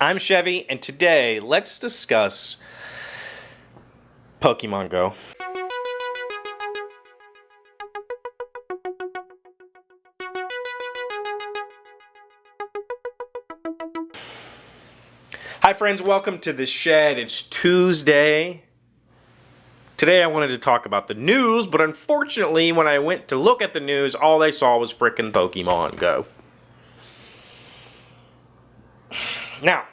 I'm Chevy, and today let's discuss Pokemon Go. Hi friends, welcome to the shed. It's Tuesday. Today I wanted to talk about the news, but unfortunately when I went to look at the news, all I saw was frickin' Pokemon Go. Now,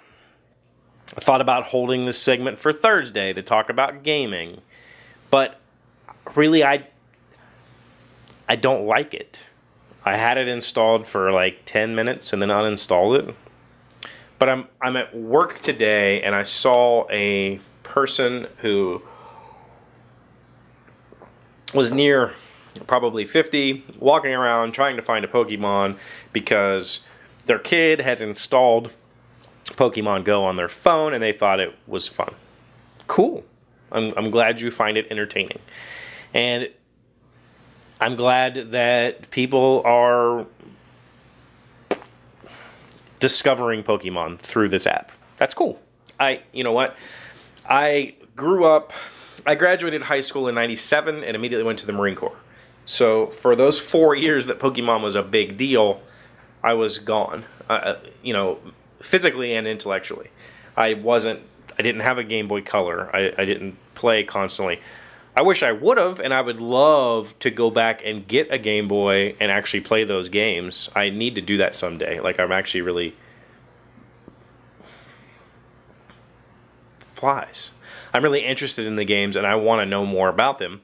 I thought about holding this segment for Thursday to talk about gaming, but really I don't like it. I had it installed for like 10 minutes and then uninstalled it. But I'm at work today and I saw a person who was near probably 50 walking around trying to find a Pokemon because their kid had installed Pokemon Go on their phone and they thought it was fun. Cool. I'm glad you find it entertaining. And I'm glad that people are discovering Pokemon through this app. That's cool. You know what? I graduated high school in '97 and immediately went to the Marine Corps. So for those 4 years that Pokemon was a big deal, I was gone. Physically and intellectually. I didn't have a Game Boy Color. I didn't play constantly. I wish I would have, and I would love to go back and get a Game Boy and actually play those games. I need to do that someday. Like, I'm actually really... Flies. I'm really interested in the games, and I want to know more about them.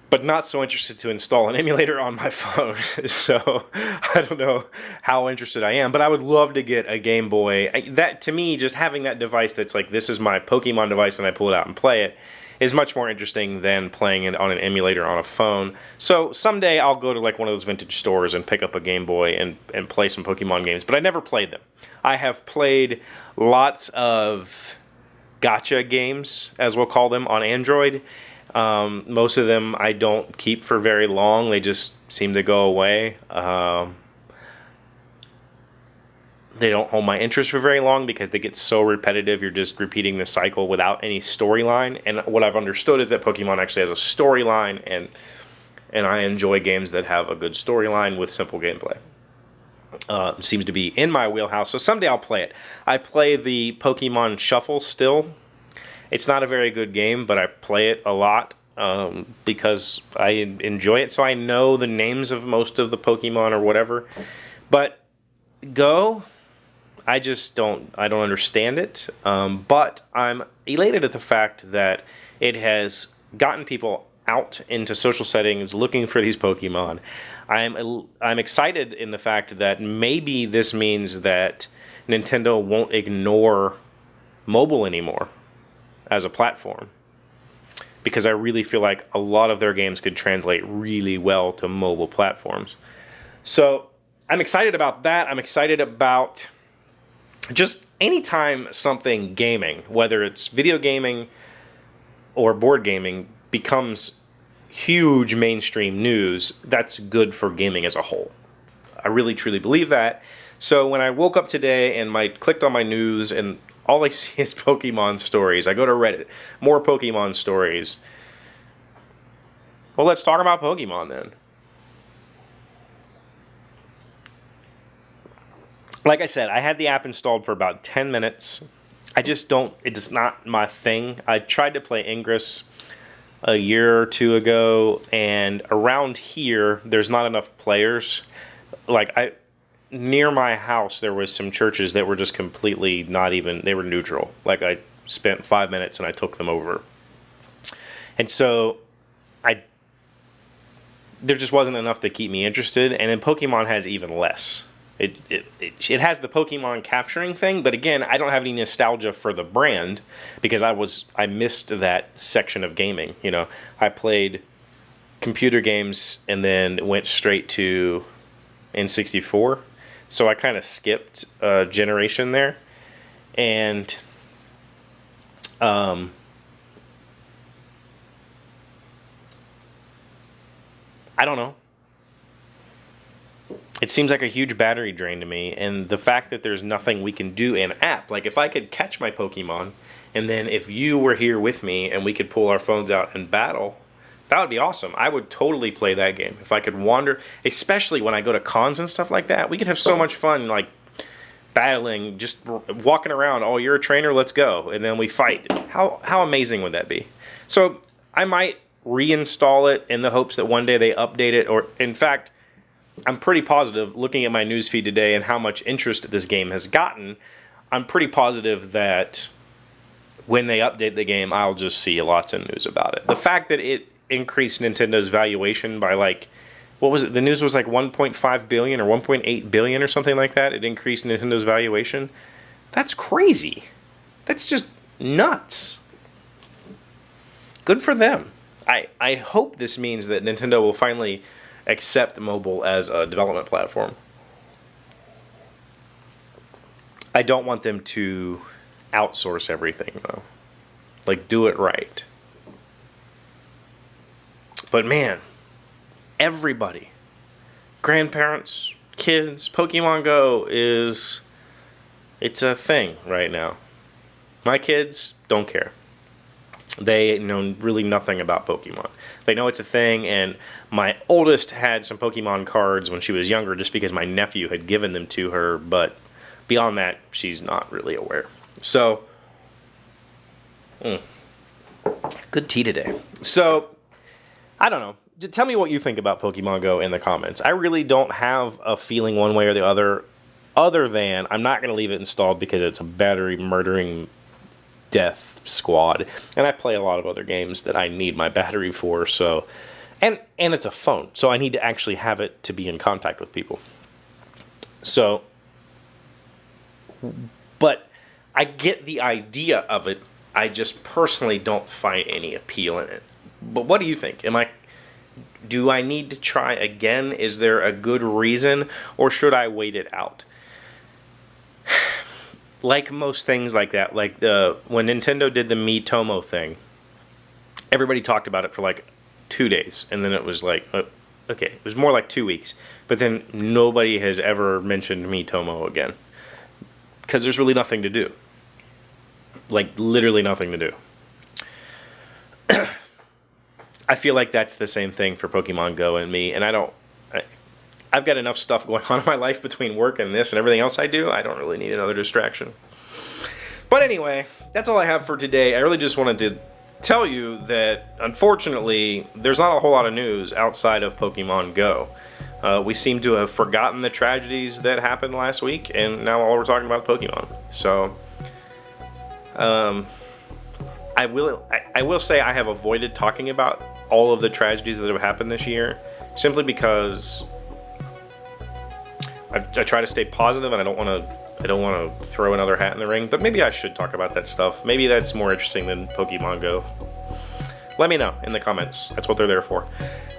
But not so interested to install an emulator on my phone. So, I don't know how interested I am. But I would love to get a Game Boy. That, to me, just having that device that's like, this is my Pokemon device, and I pull it out and play it, is much more interesting than playing it on an emulator on a phone. So someday I'll go to like one of those vintage stores and pick up a Game Boy and play some Pokemon games, but I never played them. I have played lots of gacha games, as we'll call them, on Android. Most of them I don't keep for very long. They just seem to go away. They don't hold my interest for very long because they get so repetitive. You're just repeating the cycle without any storyline. And what I've understood is that Pokemon actually has a storyline, and I enjoy games that have a good storyline with simple gameplay. Seems to be in my wheelhouse, so someday I'll play it. I play the Pokemon Shuffle still. It's not a very good game, but I play it a lot because I enjoy it. So I know the names of most of the Pokemon or whatever. But Go... I don't understand it, but I'm elated at the fact that it has gotten people out into social settings looking for these Pokemon. I'm excited in the fact that maybe this means that Nintendo won't ignore mobile anymore as a platform, because I really feel like a lot of their games could translate really well to mobile platforms. So I'm excited about that. I'm excited about... just anytime something gaming, whether it's video gaming or board gaming, becomes huge mainstream news, that's good for gaming as a whole. I really truly believe that. So when I woke up today and clicked on my news and all I see is Pokemon stories, I go to Reddit, more Pokemon stories. Well, let's talk about Pokemon then. Like I said, I had the app installed for about 10 minutes. It's not my thing. I tried to play Ingress a year or two ago, and around here, there's not enough players. Near my house, there was some churches that were just completely they were neutral. Like, I spent 5 minutes and I took them over. And so, there just wasn't enough to keep me interested, and then Pokemon has even less. It has the Pokemon capturing thing, but again, I don't have any nostalgia for the brand because I missed that section of gaming. You know, I played computer games and then went straight to N64, so I kind of skipped a generation there, and I don't know. it seems like a huge battery drain to me. And the fact that there's nothing we can do in app, like if I could catch my Pokemon, and then if you were here with me and we could pull our phones out and battle, that would be awesome. I would totally play that game. If I could wander, especially when I go to cons and stuff like that, we could have so much fun, like battling, just walking around. Oh, you're a trainer, let's go. And then we fight. How amazing would that be? So I might reinstall it in the hopes that one day they update it. Or in fact, I'm pretty positive, looking at my newsfeed today and how much interest this game has gotten, I'm pretty positive that when they update the game, I'll just see lots of news about it. The fact that it increased Nintendo's valuation by like, what was it? The news was like 1.5 billion or 1.8 billion or something like that. It increased Nintendo's valuation. That's crazy. That's just nuts. Good for them. I hope this means that Nintendo will finally accept mobile as a development platform. I don't want them to outsource everything, though. Like, do it right. But man, everybody, grandparents, kids, Pokemon Go it's a thing right now. My kids don't care. They know really nothing about Pokemon. They know it's a thing, and my oldest had some Pokemon cards when she was younger just because my nephew had given them to her, but beyond that, she's not really aware. So, good tea today. So, I don't know. Tell me what you think about Pokemon Go in the comments. I really don't have a feeling one way or the other than I'm not going to leave it installed because it's a battery murdering death squad, and I play a lot of other games that I need my battery for, so and it's a phone, so I need to actually have it to be in contact with people. So, but I get the idea of it. I just personally don't find any appeal in it. But what do you think? Do I need to try again? Is there a good reason, or should I wait it out? Like most things like that, like when Nintendo did the Miitomo thing, everybody talked about it for like 2 days, and then it was like, okay, it was more like 2 weeks, but then nobody has ever mentioned Miitomo again, because there's really nothing to do. Like, literally nothing to do. I feel like that's the same thing for Pokemon Go and me, and I've got enough stuff going on in my life between work and this and everything else I do. I don't really need another distraction. But anyway, that's all I have for today. I really just wanted to tell you that, unfortunately, there's not a whole lot of news outside of Pokemon Go. We seem to have forgotten the tragedies that happened last week, and now all we're talking about is Pokemon. So, I will say I have avoided talking about all of the tragedies that have happened this year, simply because I try to stay positive, and I don't want to throw another hat in the ring. But maybe I should talk about that stuff. Maybe that's more interesting than Pokemon Go. Let me know in the comments. That's what they're there for.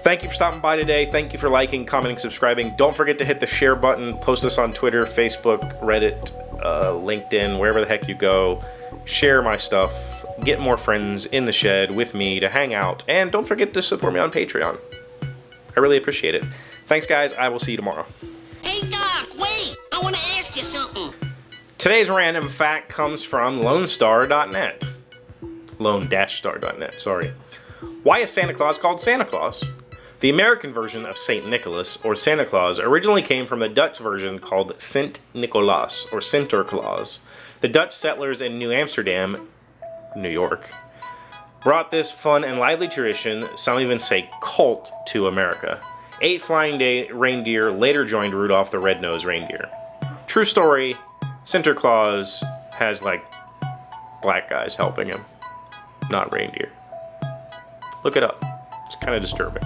Thank you for stopping by today. Thank you for liking, commenting, subscribing. Don't forget to hit the share button. Post us on Twitter, Facebook, Reddit, LinkedIn, wherever the heck you go. Share my stuff. Get more friends in the shed with me to hang out. And don't forget to support me on Patreon. I really appreciate it. Thanks, guys. I will see you tomorrow. Hey, Doc, wait! I want to ask you something. Today's random fact comes from LoneStar.net. Lone-star.net, sorry. Why is Santa Claus called Santa Claus? The American version of Saint Nicholas, or Santa Claus, originally came from the Dutch version called Sint Nicolaas, or Sinterklaas. The Dutch settlers in New Amsterdam, New York, brought this fun and lively tradition, some even say cult, to America. 8 flying reindeer later joined Rudolph the Red-Nosed Reindeer. True story, Sinterklaas has, like, black guys helping him, not reindeer. Look it up. It's kind of disturbing.